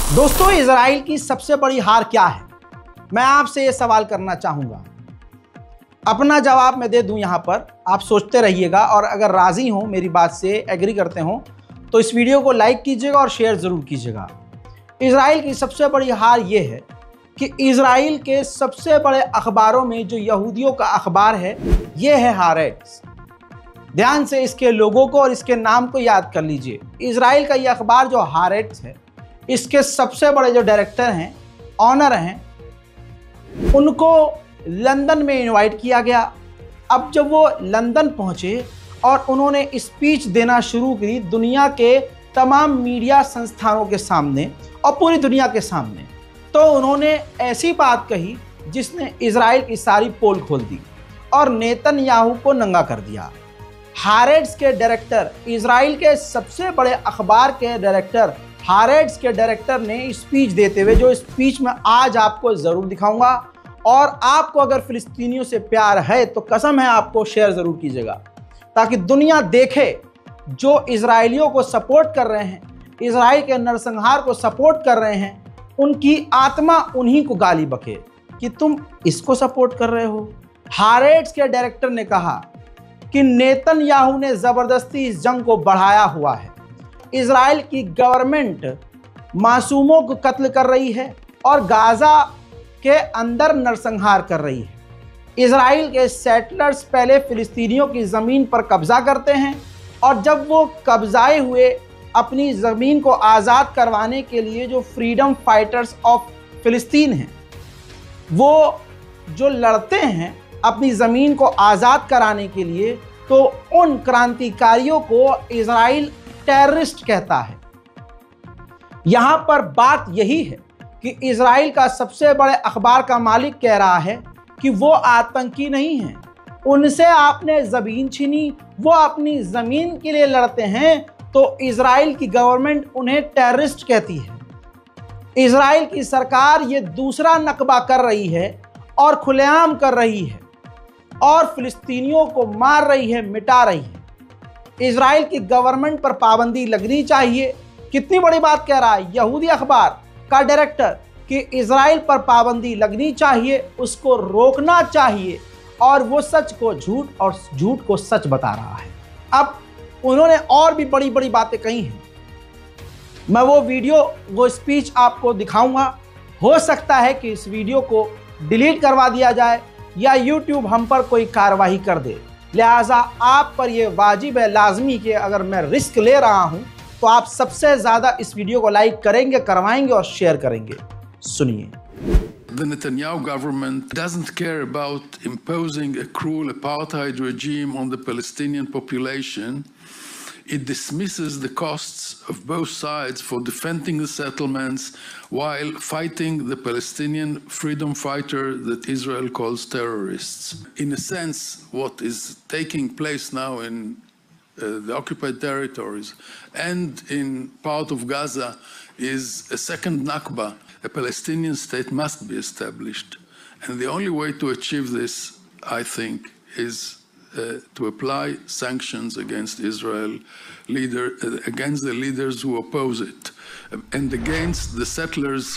दोस्तों, इजराइल की सबसे बड़ी हार क्या है? मैं आपसे ये सवाल करना चाहूँगा। अपना जवाब मैं दे दूं यहाँ पर, आप सोचते रहिएगा और अगर राज़ी हो, मेरी बात से एग्री करते हो, तो इस वीडियो को लाइक कीजिएगा और शेयर ज़रूर कीजिएगा। इजराइल की सबसे बड़ी हार ये है कि इजराइल के सबसे बड़े अखबारों में जो यहूदियों का अखबार है, ये है हारेट्स। ध्यान से इसके लोगों को और इसके नाम को याद कर लीजिए। इजराइल का ये अखबार जो हारेट्स है, इसके सबसे बड़े जो डायरेक्टर हैं, ऑनर हैं, उनको लंदन में इनवाइट किया गया। अब जब वो लंदन पहुंचे और उन्होंने स्पीच देना शुरू की दुनिया के तमाम मीडिया संस्थानों के सामने और पूरी दुनिया के सामने, तो उन्होंने ऐसी बात कही जिसने इजराइल की सारी पोल खोल दी और नेतन्याहू को नंगा कर दिया। हारेट्स के डायरेक्टर, इजराइल के सबसे बड़े अखबार के डायरेक्टर, हारेट्स के डायरेक्टर ने स्पीच देते हुए, जो स्पीच मैं आज आपको ज़रूर दिखाऊंगा, और आपको अगर फिलिस्तीनियों से प्यार है तो कसम है आपको शेयर ज़रूर कीजिएगा, ताकि दुनिया देखे जो इजराइलियों को सपोर्ट कर रहे हैं, इजराइल के नरसंहार को सपोर्ट कर रहे हैं, उनकी आत्मा उन्हीं को गाली बके कि तुम इसको सपोर्ट कर रहे हो। हारेट्स के डायरेक्टर ने कहा कि नेतन्याहू ने ज़बरदस्ती इस जंग को बढ़ाया हुआ है। इजराइल की गवर्नमेंट मासूमों को कत्ल कर रही है और गाज़ा के अंदर नरसंहार कर रही है। इजराइल के सेटलर्स पहले फिलिस्तीनियों की ज़मीन पर कब्ज़ा करते हैं और जब वो कब्ज़ाए हुए अपनी ज़मीन को आज़ाद करवाने के लिए जो फ्रीडम फाइटर्स ऑफ फिलिस्तीन हैं, वो जो लड़ते हैं अपनी ज़मीन को आज़ाद कराने के लिए, तो उन क्रांतिकारियों को इजराइल टेररिस्ट कहता है। यहाँ पर बात यही है कि इजराइल का सबसे बड़े अखबार का मालिक कह रहा है कि वो आतंकी नहीं हैं, उनसे आपने ज़मीन छीनी, वो अपनी ज़मीन के लिए लड़ते हैं, तो इजराइल की गवर्नमेंट उन्हें टेररिस्ट कहती है। इजराइल की सरकार ये दूसरा नकबा कर रही है और खुलेआम कर रही है और फिलिस्तीनियों को मार रही है, मिटा रही है। इजराइल की गवर्नमेंट पर पाबंदी लगनी चाहिए। कितनी बड़ी बात कह रहा है यहूदी अखबार का डायरेक्टर कि इजराइल पर पाबंदी लगनी चाहिए, उसको रोकना चाहिए, और वो सच को झूठ और झूठ को सच बता रहा है। अब उन्होंने और भी बड़ी बड़ी बातें कही हैं। मैं वो स्पीच आपको दिखाऊंगा। हो सकता है कि इस वीडियो को डिलीट करवा दिया जाए या यूट्यूब हम पर कोई कार्रवाई कर दे, लिहाजा आप पर यह वाजिब है, लाजमी कि अगर मैं रिस्क ले रहा हूं तो आप सबसे ज़्यादा इस वीडियो को लाइक करेंगे, करवाएंगे और शेयर करेंगे। सुनिए। The Netanyahu government doesn't care about imposing a cruel apartheid regime on the Palestinian population. It dismisses the costs of both sides for defending the settlements while fighting the Palestinian freedom fighter that Israel calls terrorists. In a sense, what is taking place now in the occupied territories and in part of Gaza is a second Nakba. A Palestinian state must be established. And the only way to achieve this, I think, is to apply sanctions against Israel, against the leaders who oppose it, and against the settlers.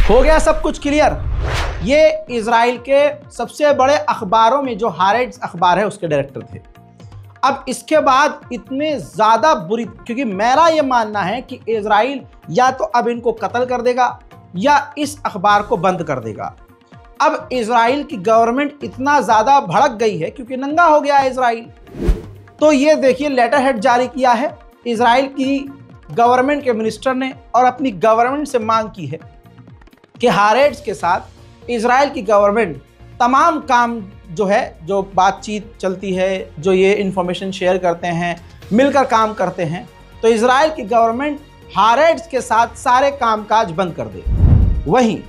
हो गया सब कुछ clear. ये Israel के सबसे बड़े अखबारों में जो हारेट्स अखबार है उसके डायरेक्टर थे। अब इसके बाद इतने ज़्यादा बुरी, क्योंकि मेरा ये मानना है कि इजराइल या तो अब इनको कत्ल कर देगा या इस अखबार को बंद कर देगा। अब इजराइल की गवर्नमेंट इतना ज़्यादा भड़क गई है क्योंकि नंगा हो गया है इजराइल। तो ये देखिए, लेटर हेड जारी किया है इजराइल की गवर्नमेंट के मिनिस्टर ने और अपनी गवर्नमेंट से मांग की है कि हारेट्स के साथ इजराइल की गवर्नमेंट तमाम काम जो है, जो बातचीत चलती है, जो ये इंफॉर्मेशन शेयर करते हैं, मिलकर काम करते हैं, तो इजराइल की गवर्नमेंट हारेट्स के साथ सारे कामकाज बंद कर दे। वहीं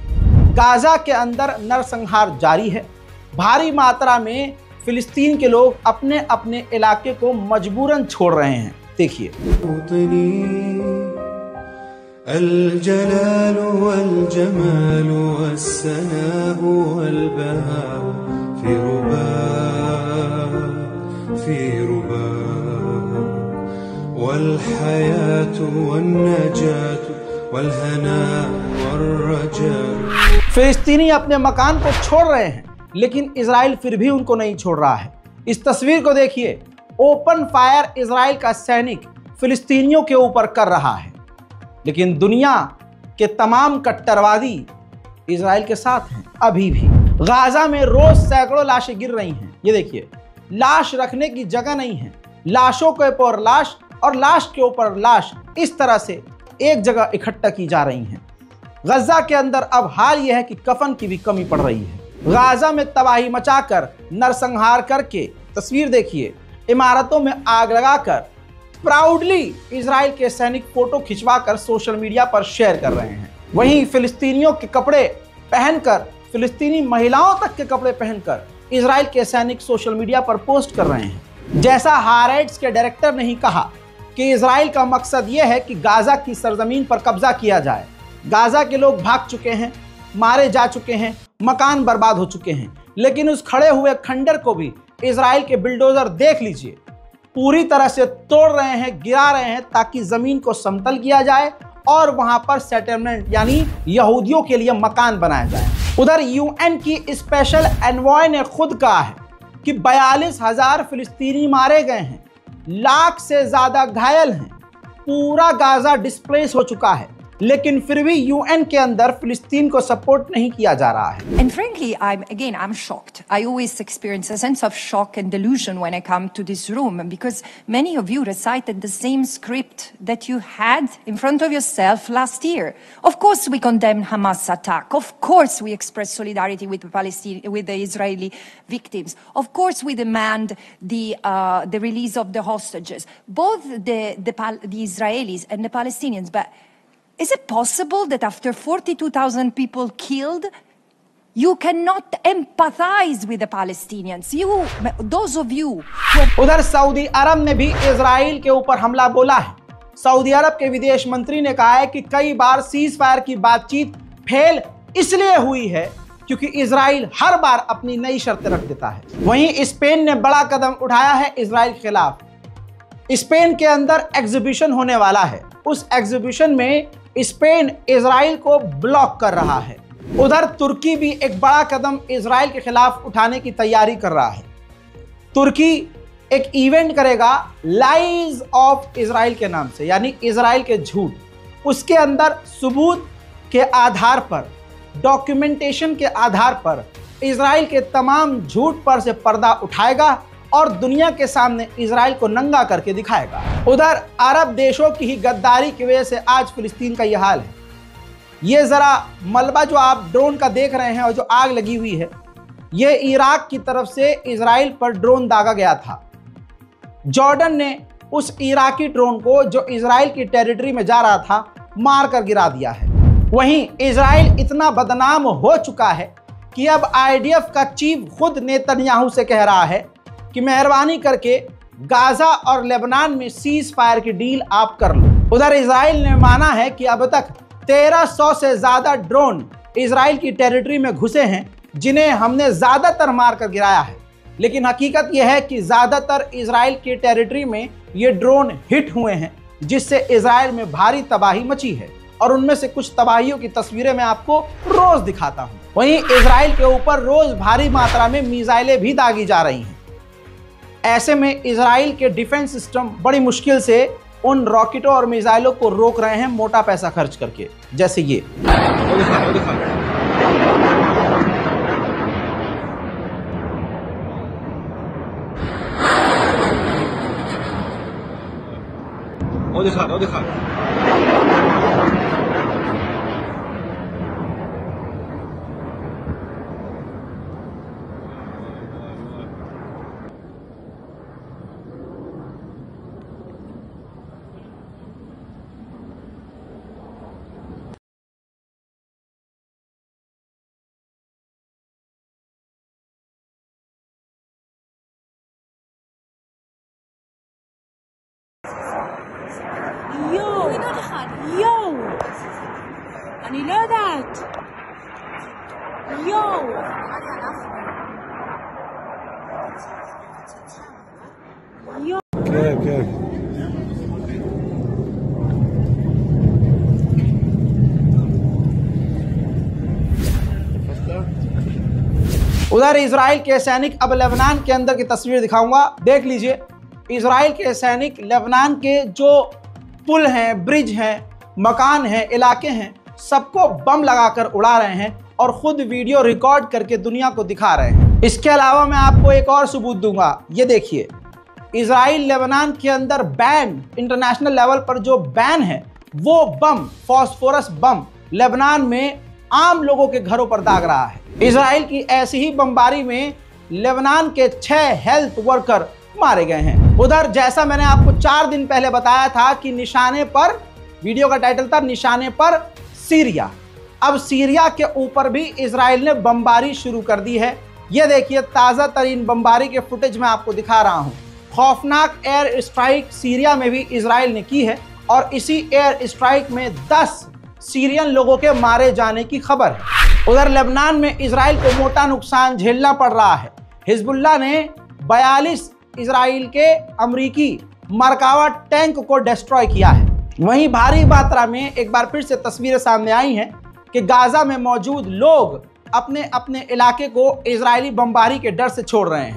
गाज़ा के अंदर नरसंहार जारी है। भारी मात्रा में फिलिस्तीन के लोग अपने अपने इलाके को मजबूरन छोड़ रहे हैं। देखिए। फिलिस्तीनी अपने मकान को छोड़ रहे हैं, लेकिन इजराइल फिर भी उनको नहीं छोड़ रहा है। इस तस्वीर को देखिए, ओपन फायर इजराइल का सैनिक फिलिस्तीनियों के ऊपर कर रहा है, लेकिन दुनिया के तमाम कट्टरवादी इजराइल के साथ हैं। अभी भी गाजा में रोज सैकड़ों लाशें गिर रही हैं। ये देखिए, लाश रखने की जगह नहीं है, लाशों के ऊपर लाश और लाश के ऊपर लाश इस तरह से एक जगह इकट्ठा की जा रही हैं। गजा के अंदर अब हाल यह है कि कफन की भी कमी पड़ रही है। गाजा में तबाही मचाकर, नरसंहार करके, तस्वीर देखिए, इमारतों में आग लगाकर प्राउडली इजराइल के सैनिक फोटो खिंचवाकर सोशल मीडिया पर शेयर कर रहे हैं। वहीं फिलिस्तीनियों के कपड़े पहनकर, फिलिस्तीनी महिलाओं तक के कपड़े पहनकर इजराइल के सैनिक सोशल मीडिया पर पोस्ट कर रहे हैं। जैसा हारेट्स के डायरेक्टर ने ही कहा कि इजराइल का मकसद यह है कि गाजा की सरजमीन पर कब्जा किया जाए। गाजा के लोग भाग चुके हैं, मारे जा चुके हैं, मकान बर्बाद हो चुके हैं, लेकिन उस खड़े हुए खंडर को भी इजराइल के बिल्डोजर देख लीजिए, पूरी तरह से तोड़ रहे हैं, गिरा रहे हैं, ताकि जमीन को समतल किया जाए और वहां पर सेटलमेंट यानी यहूदियों के लिए मकान बनाया जाए। उधर यूएन की स्पेशल एनवॉय ने खुद कहा है कि 42,000 फिलिस्तीनी मारे गए हैं, लाख से ज्यादा घायल हैं, पूरा गाजा डिस्प्लेस हो चुका है, लेकिन फिर भी यूएन के अंदर फिलिस्तीन को सपोर्ट नहीं किया जा रहा है। And frankly, I'm shocked. I always experience a sense of shock and delusion when I come to this room, because many of you recited the same script that you had in front of yourself last year. Of course, we condemn Hamas attack. Of course, we express solidarity with the Israeli victims. Of course, we demand the release of the hostages, both the Israelis and the Palestinians. But is it possible that after 42,000 people killed, you cannot empathize with the Palestinians? Those of you who... उधर Saudi अरब ने भी Israel के ऊपर हमला बोला है। Saudi अरब के विदेश मंत्री ने कहा है कि कई बार सीज फायर की बातचीत फेल इसलिए हुई है क्योंकि इजराइल हर बार अपनी नई शर्तें रख देता है। वहीं स्पेन ने बड़ा कदम उठाया है इजराइल के खिलाफ। स्पेन के अंदर एग्जीबिशन होने वाला है, उस एग्जीबिशन में स्पेन इजराइल को ब्लॉक कर रहा है। उधर तुर्की भी एक बड़ा कदम इजराइल के खिलाफ उठाने की तैयारी कर रहा है। तुर्की एक इवेंट करेगा लाइज ऑफ इजराइल के नाम से, यानी इजराइल के झूठ। उसके अंदर सबूत के आधार पर, डॉक्यूमेंटेशन के आधार पर इजराइल के तमाम झूठ पर से पर्दा उठाएगा और दुनिया के सामने इजराइल को नंगा करके दिखाएगा। उधर अरब देशों की ही गद्दारी की वजह से आज फिलिस्तीन का यह हाल है। ये जरा मलबा जो आप ड्रोन का देख रहे हैं और जो आग लगी हुई है, ये इराक की तरफ से इजराइल पर ड्रोन दागा गया था। जॉर्डन ने उस इराकी ड्रोन को जो इजराइल की टेरिटरी में जा रहा था मार कर गिरा दिया है। वहीं इजराइल इतना बदनाम हो चुका है कि अब आईडीएफ का चीफ खुद नेतन्याहू से कह रहा है कि मेहरबानी करके गाजा और लेबनान में सीज फायर की डील आप कर लो। उधर इजराइल ने माना है कि अब तक 1300 से ज्यादा ड्रोन इजराइल की टेरिटरी में घुसे हैं, जिन्हें हमने ज्यादातर मारकर गिराया है। लेकिन हकीकत यह है कि ज्यादातर इजराइल की टेरिटरी में ये ड्रोन हिट हुए हैं, जिससे इजराइल में भारी तबाही मची है और उनमें से कुछ तबाहियों की तस्वीरें मैं आपको रोज दिखाता हूं। वहीं इजराइल के ऊपर रोज भारी मात्रा में मिसाइलें भी दागी जा रही हैं। ऐसे में इजराइल के डिफेंस सिस्टम बड़ी मुश्किल से उन रॉकेटों और मिसाइलों को रोक रहे हैं, मोटा पैसा खर्च करके, जैसे ये। יואו, אני לא יודעת. יואו. כן, כן. उधर इजराइल के सैनिक, अब लेबनान के अंदर की तस्वीर दिखाऊंगा, देख लीजिए। इजराइल के सैनिक लेबनान के जो पुल हैं, ब्रिज हैं, मकान हैं, इलाके हैं, सबको बम लगाकर उड़ा रहे हैं और खुद वीडियो रिकॉर्ड करके दुनिया को दिखा रहे हैं। इसके अलावा मैं आपको एक और सबूत दूंगा, ये देखिए। इजराइल लेबनान के अंदर बैन, इंटरनेशनल लेवल पर जो बैन है, वो बम, फास्फोरस बम लेबनान में आम लोगों के घरों पर दाग रहा है। इजराइल की ऐसी ही बमबारी में लेबनान के 6 हेल्थ वर्कर मारे गए हैं। उधर जैसा मैंने आपको 4 दिन पहले बताया था कि निशाने पर, वीडियो का टाइटल था निशाने पर सीरिया, अब सीरिया के ऊपर भी इजराइल ने बमबारी शुरू कर दी है। यह देखिए, ताज़ा तरीन बमबारी के फुटेज मैं आपको दिखा रहा हूं। खौफनाक एयर स्ट्राइक सीरिया में भी इजराइल ने की है और इसी एयर स्ट्राइक में 10 सीरियन लोगों के मारे जाने की खबर है। उधर लेबनान में इजराइल को मोटा नुकसान झेलना पड़ रहा है। हिजबुल्लाह ने 42 इजराइल के अमरीकी मरकावा टैंक को डिस्ट्रॉय किया है। वहीं भारी मात्रा में एक बार फिर से तस्वीरें सामने आई हैं कि गाजा में मौजूद लोग अपने अपने इलाके को इजरायली बमबारी के डर से छोड़ रहे हैं।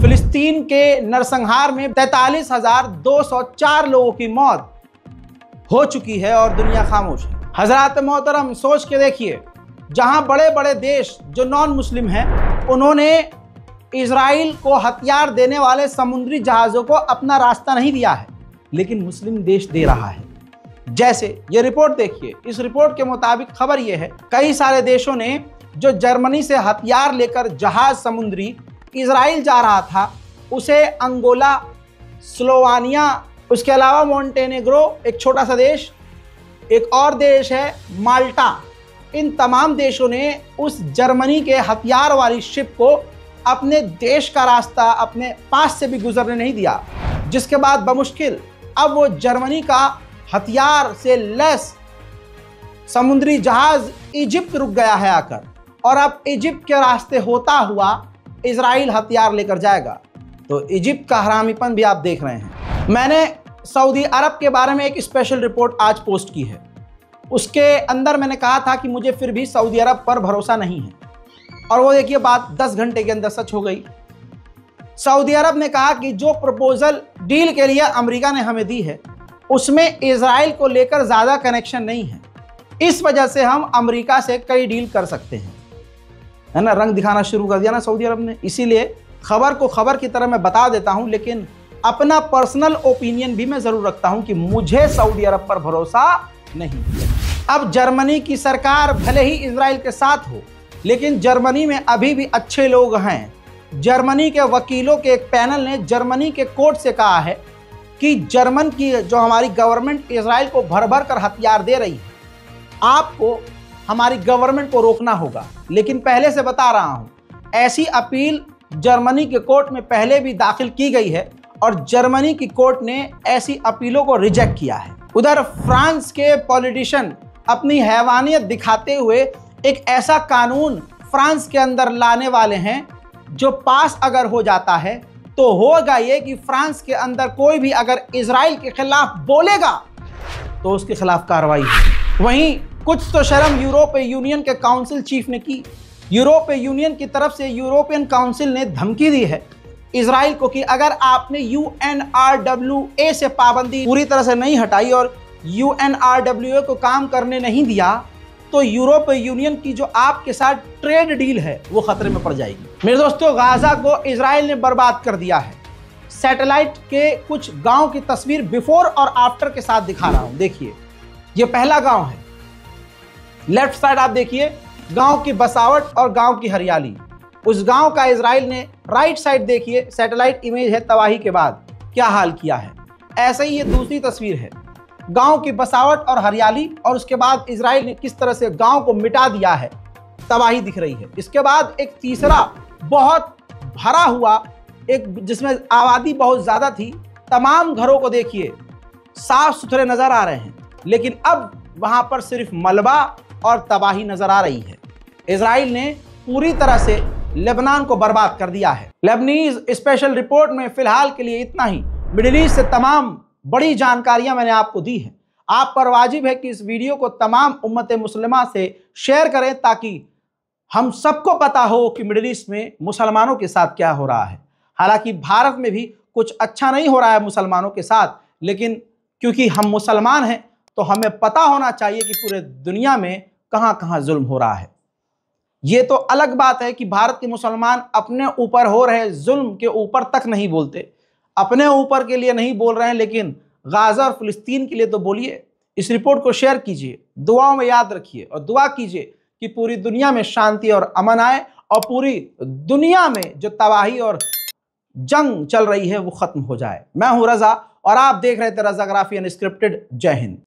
फिलिस्तीन के नरसंहार में 43,204 लोगों की मौत हो चुकी है और दुनिया खामोश है। हजरात मोहतरम, सोच के देखिए, जहां बड़े बड़े देश जो नॉन मुस्लिम हैं, उन्होंने इजराइल को हथियार देने वाले समुद्री जहाज़ों को अपना रास्ता नहीं दिया है, लेकिन मुस्लिम देश दे रहा है। जैसे ये रिपोर्ट देखिए, इस रिपोर्ट के मुताबिक खबर ये है, कई सारे देशों ने जो जर्मनी से हथियार लेकर जहाज समुद्री इजराइल जा रहा था, उसे अंगोला, स्लोवानिया, उसके अलावा मोंटेनेग्रो एक छोटा सा देश, एक और देश है माल्टा, इन तमाम देशों ने उस जर्मनी के हथियार वाली शिप को अपने देश का रास्ता अपने पास से भी गुजरने नहीं दिया, जिसके बाद बमुश्किल अब वो जर्मनी का हथियार से लैस समुद्री जहाज इजिप्ट रुक गया है आकर, और अब इजिप्ट के रास्ते होता हुआ इजराइल हथियार लेकर जाएगा। तो इजिप्ट का हरामीपन भी आप देख रहे हैं। मैंने सऊदी अरब के बारे में एक स्पेशल रिपोर्ट आज पोस्ट की है। उसके अंदर मैंने कहा था कि मुझे फिर भी सऊदी अरब पर भरोसा नहीं है, और वो देखिए बात 10 घंटे के अंदर सच हो गई। सऊदी अरब ने कहा कि जो प्रपोजल डील के लिए अमेरिका ने हमें दी है, उसमें इजराइल को लेकर ज़्यादा कनेक्शन नहीं है, इस वजह से हम अमेरिका से कई डील कर सकते हैं। है ना, रंग दिखाना शुरू कर दिया ना सऊदी अरब ने। इसीलिए खबर को खबर की तरह मैं बता देता हूं, लेकिन अपना पर्सनल ओपिनियन भी मैं ज़रूर रखता हूं कि मुझे सऊदी अरब पर भरोसा नहीं। अब जर्मनी की सरकार भले ही इजराइल के साथ हो, लेकिन जर्मनी में अभी भी अच्छे लोग हैं। जर्मनी के वकीलों के एक पैनल ने जर्मनी के कोर्ट से कहा है कि जर्मन की जो हमारी गवर्नमेंट इजराइल को भर भर कर हथियार दे रही है, आपको हमारी गवर्नमेंट को रोकना होगा। लेकिन पहले से बता रहा हूं, ऐसी अपील जर्मनी के कोर्ट में पहले भी दाखिल की गई है और जर्मनी की कोर्ट ने ऐसी अपीलों को रिजेक्ट किया है। उधर फ्रांस के पॉलिटिशियन अपनी हैवानियत दिखाते हुए एक ऐसा कानून फ्रांस के अंदर लाने वाले हैं जो पास अगर हो जाता है तो होगा ये कि फ्रांस के अंदर कोई भी अगर इजराइल के खिलाफ बोलेगा तो उसके खिलाफ कार्रवाई होगी। वहीं कुछ तो शर्म यूरोपीय यूनियन के काउंसिल चीफ ने की। यूरोपीय यूनियन की तरफ से यूरोपियन काउंसिल ने धमकी दी है इजराइल को कि अगर आपने UNRWA से पाबंदी पूरी तरह से नहीं हटाई और UNRWA को काम करने नहीं दिया, तो यूरोपीय यूनियन की जो आपके साथ ट्रेड डील है वो खतरे में पड़ जाएगी। मेरे दोस्तों, गाजा को इजराइल ने बर्बाद कर दिया है। सैटेलाइट के कुछ गांव की तस्वीर बिफोर और आफ्टर के साथ दिखा रहा हूं। देखिए, ये पहला गांव है। लेफ्ट साइड आप देखिए गांव की बसावट और गांव की हरियाली। उस गांव का इजराइल ने राइट साइड देखिए, सैटेलाइट इमेज है तबाही के बाद क्या हाल किया है। ऐसे ही ये दूसरी तस्वीर है, गांव की बसावट और हरियाली, और उसके बाद इजराइल ने किस तरह से गांव को मिटा दिया है, तबाही दिख रही है। इसके बाद एक तीसरा बहुत भरा हुआ, एक जिसमें आबादी बहुत ज़्यादा थी, तमाम घरों को देखिए साफ सुथरे नज़र आ रहे हैं, लेकिन अब वहां पर सिर्फ मलबा और तबाही नजर आ रही है। इजराइल ने पूरी तरह से लेबनान को बर्बाद कर दिया है। लेबनीज स्पेशल रिपोर्ट में फिलहाल के लिए इतना ही। मिडिल ईस्ट से तमाम बड़ी जानकारियां मैंने आपको दी हैं। आप पर वाजिब है कि इस वीडियो को तमाम उम्मत मुस्लिमा से शेयर करें ताकि हम सबको पता हो कि मिडिल ईस्ट में मुसलमानों के साथ क्या हो रहा है। हालांकि भारत में भी कुछ अच्छा नहीं हो रहा है मुसलमानों के साथ, लेकिन क्योंकि हम मुसलमान हैं तो हमें पता होना चाहिए कि पूरे दुनिया में कहां कहां जुल्म हो रहा है। ये तो अलग बात है कि भारत के मुसलमान अपने ऊपर हो रहे जुल्म के ऊपर तक नहीं बोलते, अपने ऊपर के लिए नहीं बोल रहे हैं, लेकिन गाजा और फिलिस्तीन के लिए तो बोलिए। इस रिपोर्ट को शेयर कीजिए, दुआओं में याद रखिए और दुआ कीजिए कि पूरी दुनिया में शांति और अमन आए और पूरी दुनिया में जो तबाही और जंग चल रही है वो खत्म हो जाए। मैं हूं रजा और आप देख रहे थे रजाग्राफी अनस्क्रिप्टेड। जय हिंद।